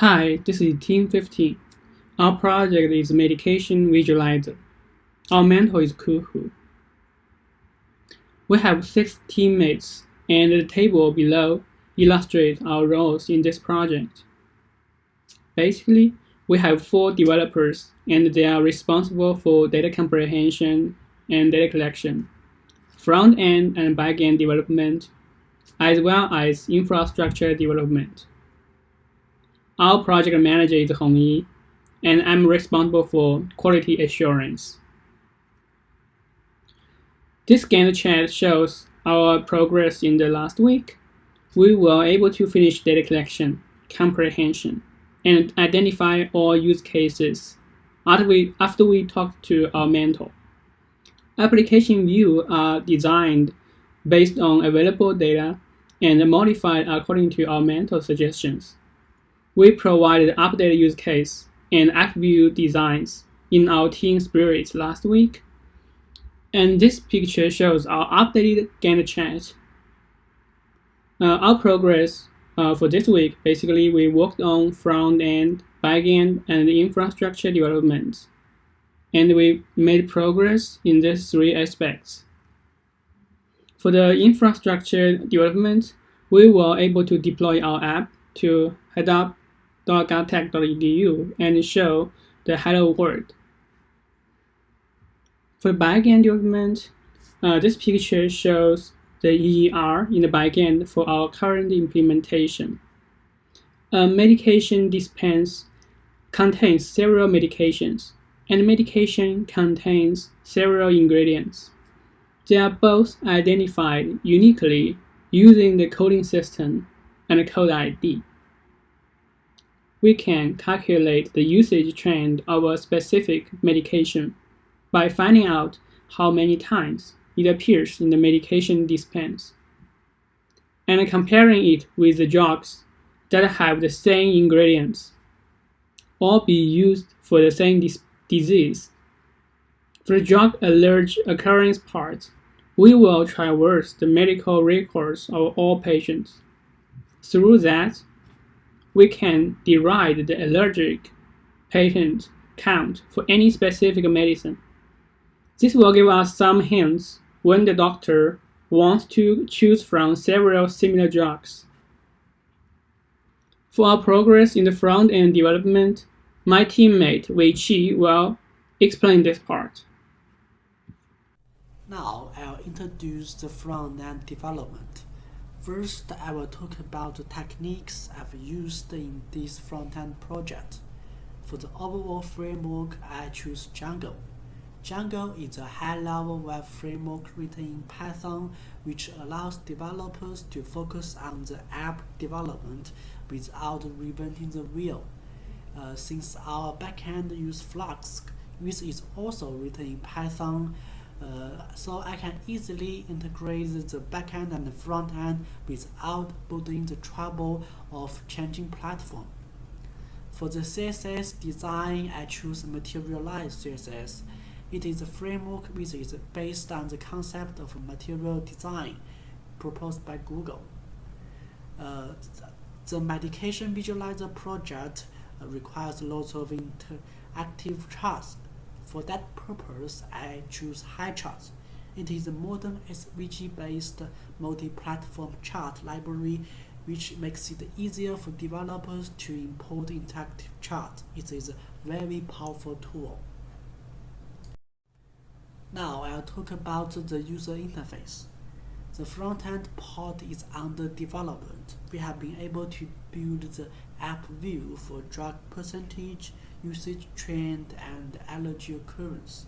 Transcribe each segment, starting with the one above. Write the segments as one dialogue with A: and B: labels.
A: Hi, this is Team 15. Our project is Medication Visualizer. Our mentor is Kuhu. We have 6 teammates, and the table below illustrates our roles in this project. Basically, we have 4 developers, and they are responsible for data comprehension and data collection, front-end and back-end development, as well as infrastructure development. Our project manager is Hongyi, and I'm responsible for quality assurance. This Gantt chart shows our progress in the last week. We were able to finish data collection, comprehension, and identify all use cases after we talked to our mentor. Application views are designed based on available data and modified according to our mentor suggestions. We provided updated use case and app view designs in our team spirit last week. And this picture shows our updated Gantt chart. Our progress for this week, basically we worked on front-end, back-end, and infrastructure development. And we made progress in these 3 aspects. For the infrastructure development, we were able to deploy our app to headup.gattech.edu and show the hello world. For backend development, this picture shows the EER in the backend for our current implementation. A medication dispense contains several medications, and medication contains several ingredients. They are both identified uniquely using the coding system and code ID. We can calculate the usage trend of a specific medication by finding out how many times it appears in the medication dispense, and comparing it with the drugs that have the same ingredients or be used for the same disease. For the drug allergy occurrence part, we will traverse the medical records of all patients. Through that, we can derive the allergic patient count for any specific medicine. This will give us some hints when the doctor wants to choose from several similar drugs. For our progress in the front-end development, my teammate Wei Qi will explain this part.
B: Now I'll introduce the front-end development. First, I will talk about the techniques I've used in this front-end project. For the overall framework, I choose Django. Django is a high-level web framework written in Python which allows developers to focus on the app development without reinventing the wheel. Since our backend uses Flask, which is also written in Python, so I can easily integrate the backend and the frontend without putting the trouble of changing platform. For the CSS design, I choose Materialized CSS. It is a framework which is based on the concept of material design proposed by Google. The medication visualizer project requires lots of interactive charts. For that purpose, I choose HighCharts. It is a modern SVG-based multi-platform chart library which makes it easier for developers to import interactive charts. It is a very powerful tool. Now I'll talk about the user interface. The front-end part is under development. We have been able to build the app view for drug percentage, usage trend, and allergy occurrence.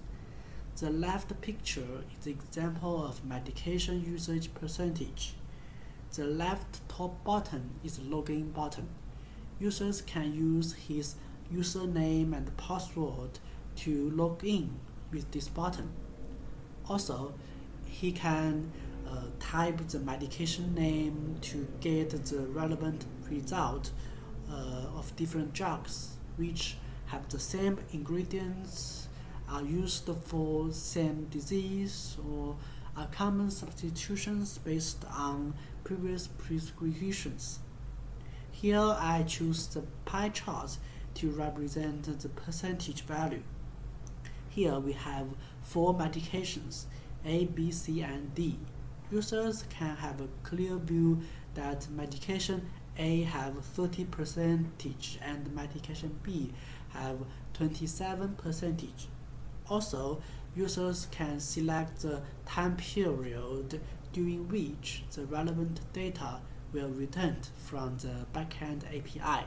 B: The left picture is an example of medication usage percentage. The left top button is a login button. Users can use his username and password to log in with this button. Also, he can type the medication name to get the relevant result of different drugs which have the same ingredients, are used for same disease, or are common substitutions based on previous prescriptions. Here I choose the pie chart to represent the percentage value. Here we have 4 medications, A, B, C, and D. Users can have a clear view that medication A have 30% and medication B have 27%. Also, users can select the time period during which the relevant data will return from the backend API.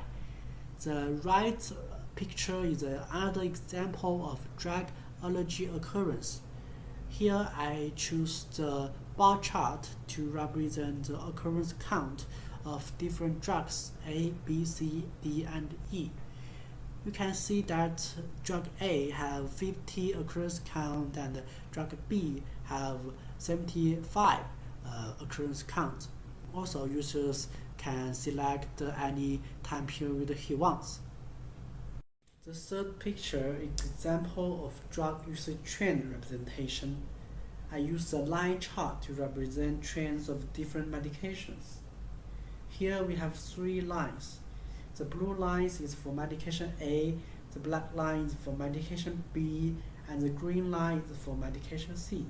B: The right picture is another example of drug allergy occurrence. Here I choose the bar chart to represent the occurrence count of different drugs A, B, C, D, and E. You can see that drug A have 50 occurrence count and drug B have 75 occurrence count. Also, users can select any time period he wants. The third picture is an example of drug usage trend representation. I use the line chart to represent trends of different medications. Here we have 3 lines. The blue line is for medication A, the black line is for medication B, and the green line is for medication C.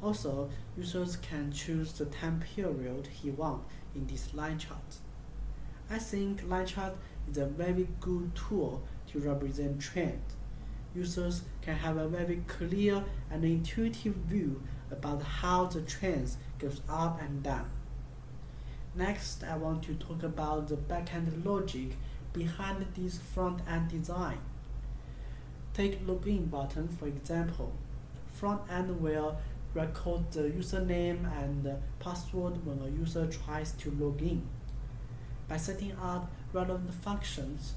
B: Also, users can choose the time period he wants in this line chart. I think line chart is a very good tool to represent trend. Users can have a very clear and intuitive view about how the trends goes up and down. Next, I want to talk about the backend logic behind this front-end design. Take login button for example. Front-end will record the username and password when a user tries to log in. By setting up relevant functions,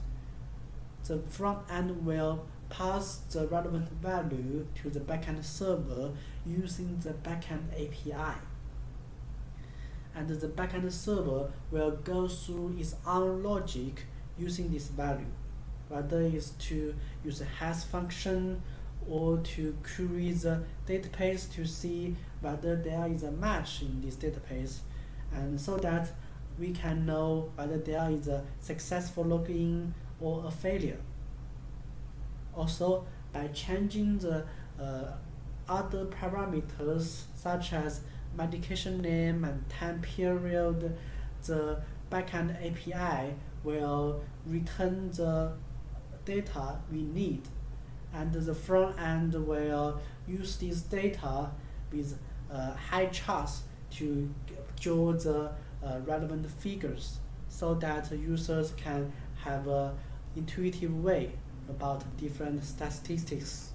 B: the front-end will pass the relevant value to the backend server using the backend API. And the backend server will go through its own logic using this value, whether it's to use a hash function or to query the database to see whether there is a match in this database, and so that we can know whether there is a successful login or a failure. Also, by changing the other parameters such as medication name and time period, the backend API will return the data we need, and the front end will use this data with high charts to draw the relevant figures so that users can have an intuitive way about different statistics.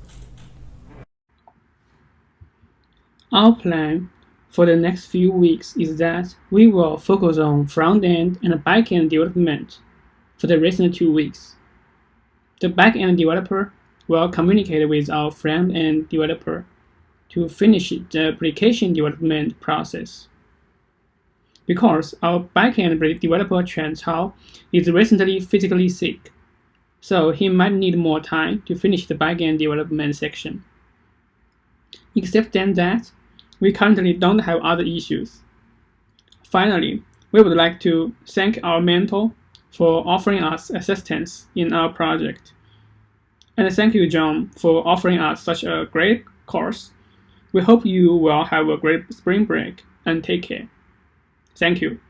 A: Our plan for the next few weeks is that we will focus on front-end and back-end development for the recent 2 weeks. The back-end developer will communicate with our front-end developer to finish the application development process. Because our back-end developer Chuan Cao is recently physically sick, so he might need more time to finish the back-end development section. Except then that, we currently don't have other issues. Finally, we would like to thank our mentor for offering us assistance in our project. And thank you, John, for offering us such a great course. We hope you will have a great spring break and take care. Thank you.